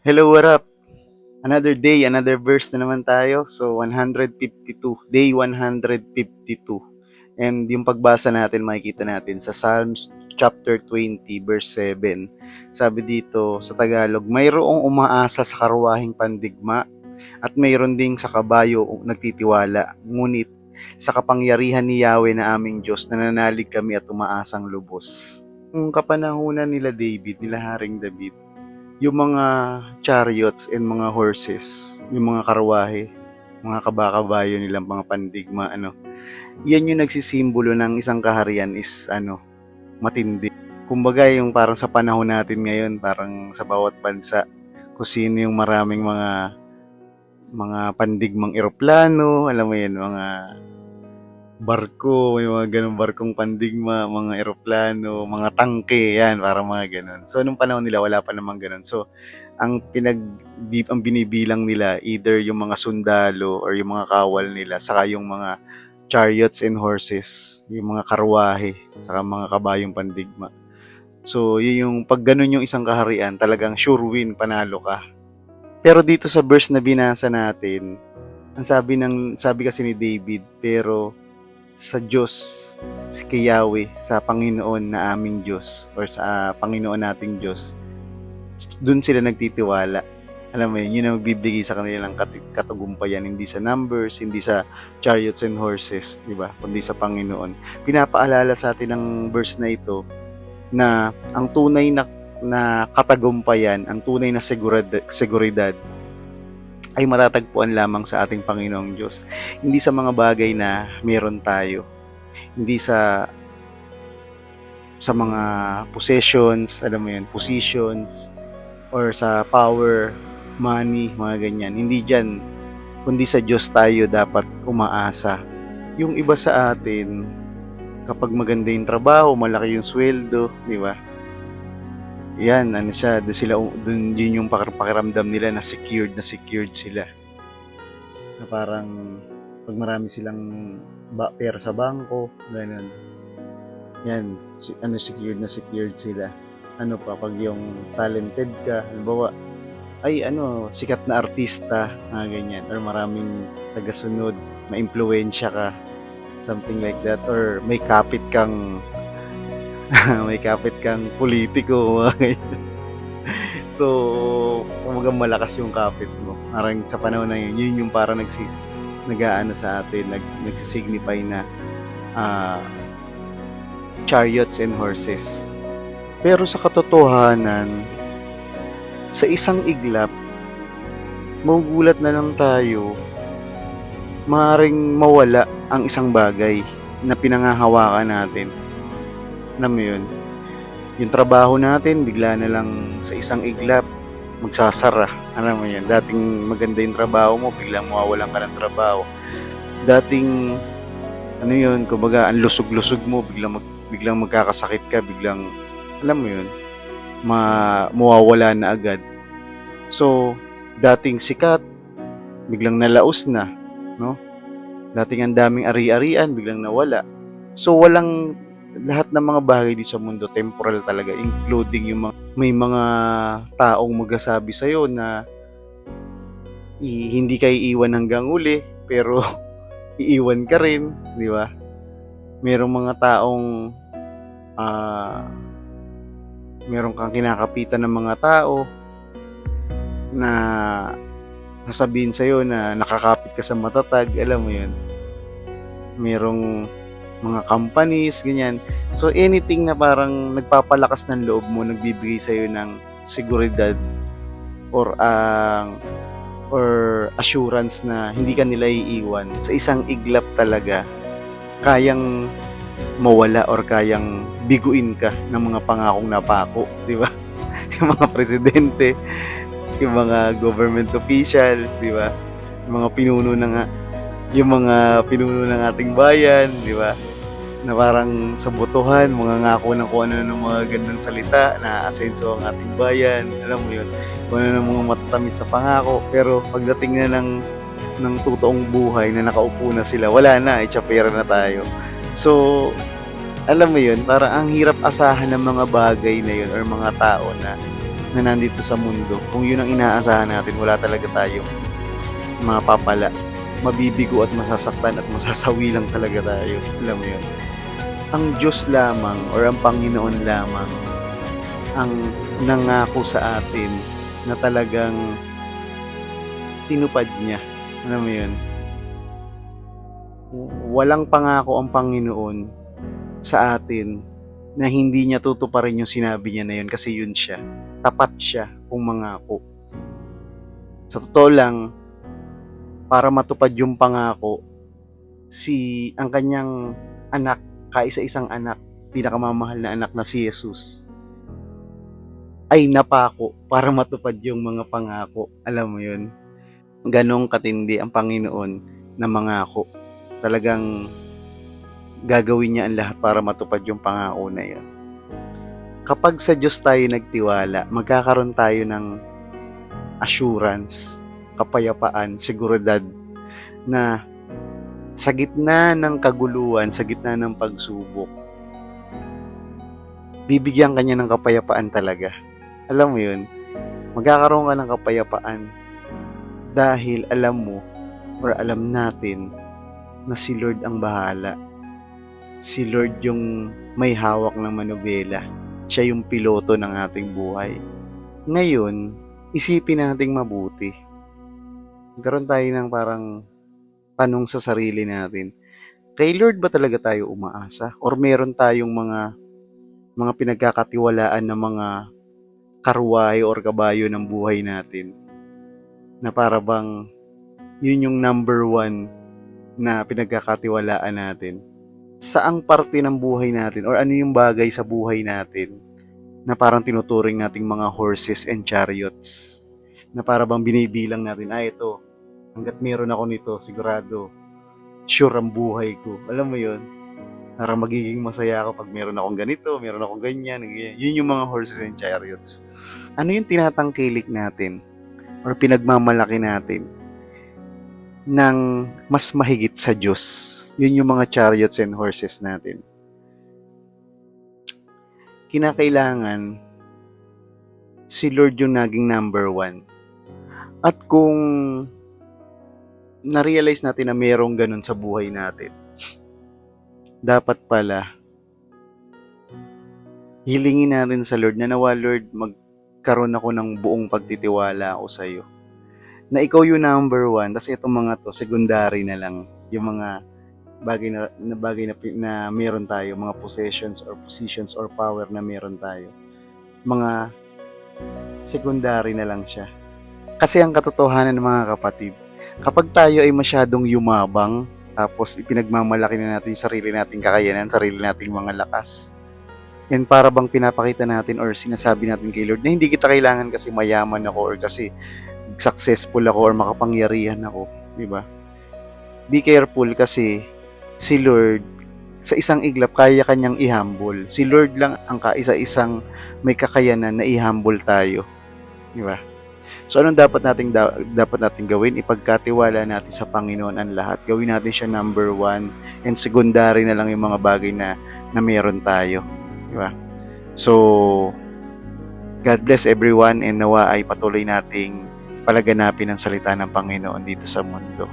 Hello, what up? Another day, another verse na naman tayo. So, 152, day 152. And yung pagbasa natin, makikita natin sa Psalms chapter 20, verse 7. Sabi dito sa Tagalog, mayroong umaasa sa karwahing pandigma at mayroon ding sa kabayo nagtitiwala. Ngunit sa kapangyarihan ni Yahweh na aming Diyos, nananalig kami at umaasang lubos. Yung kapanahunan nila David, nila Haring David, yung mga chariots and mga horses, yung mga karwahe, mga kabakabayo nilang mga pandigma, yan yung nagsisimbolo ng isang kaharian is, matindi. Kumbaga, yung parang sa panahon natin ngayon, parang sa bawat bansa, kung sino yung maraming mga pandigmang eroplano, alam mo yan, mga barko, may mga ganong barkong pandigma, mga eroplano, mga tangke, yan, parang mga ganon. So, nung panahon nila, wala pa namang ganon. So, ang binibilang nila, either yung mga sundalo or yung mga kawal nila, saka yung mga chariots and horses, yung mga karwahe, saka mga kabayong pandigma. So, yun yung, pag ganon yung isang kaharian, talagang sure win, panalo ka. Pero dito sa verse na binasa natin, ang sabi kasi ni David, pero sa Diyos, si kay Yahweh, sa Panginoon na aming Diyos, or sa Panginoon nating Diyos, dun sila nagtitiwala. Alam mo yun ang magbibigay sa kanilang katagumpayan, hindi sa numbers, hindi sa chariots and horses, di ba? Kundi sa Panginoon. Pinapaalala sa atin ng verse na ito na ang tunay na katagumpayan, ang tunay na seguridad ay matatagpuan lamang sa ating Panginoong Diyos. Hindi sa mga bagay na meron tayo. Hindi sa mga possessions, alam mo yun, positions, or sa power, money, mga ganyan. Hindi dyan, kundi sa Diyos tayo dapat umaasa. Yung iba sa atin, kapag maganda yung trabaho, malaki yung sweldo, di ba? Yan, dun yun yung pakiramdam nila na secured sila. Na parang, pag marami silang pera sa bangko, ganun. Yan, secured sila. Ano pa, pag yung talented ka, halimbawa, sikat na artista, ganyan, or maraming tagasunod, maimpluwensya ka, something like that, or may kapit kang politiko, mga ganyan. So, kumbaga malakas yung kapit mo. Parang sa panahon na yun yung parang nag-aano sa atin, nagsisignify na chariots and horses. Pero sa katotohanan, sa isang iglap, magugulat na lang tayo, maaaring mawala ang isang bagay na pinangahawakan natin. Alam mo yun? Yung trabaho natin, bigla na lang sa isang iglap, magsasara. Alam mo yan? Dating maganda yung trabaho mo, biglang mawawalan ka ng trabaho. Dating, kumbaga, ang lusog-lusog mo, biglang magkakasakit ka, biglang, alam mo yun, mawawala na agad. So, dating sikat, biglang nalaos na, no? Dating ang daming ari-arian, biglang nawala. So, lahat ng mga bagay dito sa mundo temporal talaga, including yung may mga taong magsasabi sa iyo na hindi ka iiwan hanggang uli, pero iiwan ka rin, di ba? Merong mga taong meron kang kinakapitan ng mga tao na sasabihin sa iyo na nakakapit ka sa matatag, alam mo yun. Merong mga companies, ganyan. So, anything na parang nagpapalakas ng loob mo, nagbibigay sa'yo ng seguridad or assurance na hindi ka nila iiwan. Sa isang iglap talaga, kayang mawala or kayang biguin ka ng mga pangakong napako, di ba? Yung mga presidente, yung mga government officials, di ba? Yung mga pinuno ng ating bayan, di ba? Na parang sa botohan, mga ngako ng kung ano ng mga gandang salita na asenso ang ating bayan, alam mo yun, kung ano ng mga matatamis na pangako, pero pagdating na ng totoong buhay na nakaupo na sila, wala na, itchapera na tayo. So, alam mo yun, parang ang hirap asahan ng mga bagay na yun or mga tao na na nandito sa mundo, kung yun ang inaasahan natin, wala talaga tayong mapapala. Mabibigo at masasaktan at masasawi lang talaga tayo. Alam mo yun? Ang Diyos lamang or ang Panginoon lamang ang nangako sa atin na talagang tinupad niya. Alam mo yun? Walang pangako ang Panginoon sa atin na hindi niya tutuparin yung sinabi niya na yun kasi yun siya. Tapat siya kung mangako. Sa totoo lang, para matupad yung pangako, ang kanyang anak, kaisa-isang anak, pinakamamahal na anak na si Jesus, ay napako para matupad yung mga pangako. Alam mo yun? Ganong katindi ang Panginoon na mangako. Talagang gagawin niya ang lahat para matupad yung pangako na yun. Kapag sa Diyos tayo nagtiwala, magkakaroon tayo ng assurance, kapayapaan, seguridad na sa gitna ng kaguluhan, sa gitna ng pagsubok, bibigyan ka niya ng kapayapaan talaga. Alam mo yun? Magkakaroon ka ng kapayapaan dahil alam mo or alam natin na si Lord ang bahala. Si Lord yung may hawak ng manubela. Siya yung piloto ng ating buhay. Ngayon, isipin nating mabuti. Magkaroon tayo ng parang tanong sa sarili natin. Kay Lord ba talaga tayo umaasa? Or meron tayong mga pinagkakatiwalaan na mga karwahe or kabayo ng buhay natin na para bang yun yung number one na pinagkakatiwalaan natin? Saang parte ng buhay natin or ano yung bagay sa buhay natin na parang tinuturing nating mga horses and chariots na para bang binibilang natin, ito, hanggat meron ako nito, sigurado, sure ang buhay ko. Alam mo yun? Parang magiging masaya ako pag meron akong ganito, meron akong ganyan, ganyan. Yun yung mga horses and chariots. Ano yung tinatangkilik natin or pinagmamalaki natin ng mas mahigit sa Diyos? Yun yung mga chariots and horses natin. Kinakailangan si Lord yung naging number one. At kung na-realize natin na merong ganun sa buhay natin, dapat pala hilingin natin sa Lord na nawa, Lord, magkaroon ako ng buong pagtitiwala ako sa iyo. Na ikaw yung number one, tapos itong mga to, secondary na lang. Yung mga bagay na meron tayo, mga possessions or positions or power na meron tayo. Mga secondary na lang siya. Kasi ang katotohanan ng mga kapatid, kapag tayo ay masyadong yumabang, tapos ipinagmamalaki na natin yung sarili nating kakayanan, sarili nating mga lakas, yan para bang pinapakita natin or sinasabi natin kay Lord na hindi kita kailangan kasi mayaman ako or kasi successful ako or makapangyarihan ako, di ba? Be careful kasi si Lord sa isang iglap kaya kanyang i-humble. Si Lord lang ang kaisa-isang may kakayanan na i-humble tayo, di ba? So anong dapat nating gawin? Ipagkatiwala natin sa Panginoon ang lahat. Gawin natin siya number one and secondary na lang yung mga bagay na meron tayo, di ba? So God bless everyone and nawa ay patuloy nating palaganapin ang salita ng Panginoon dito sa mundo.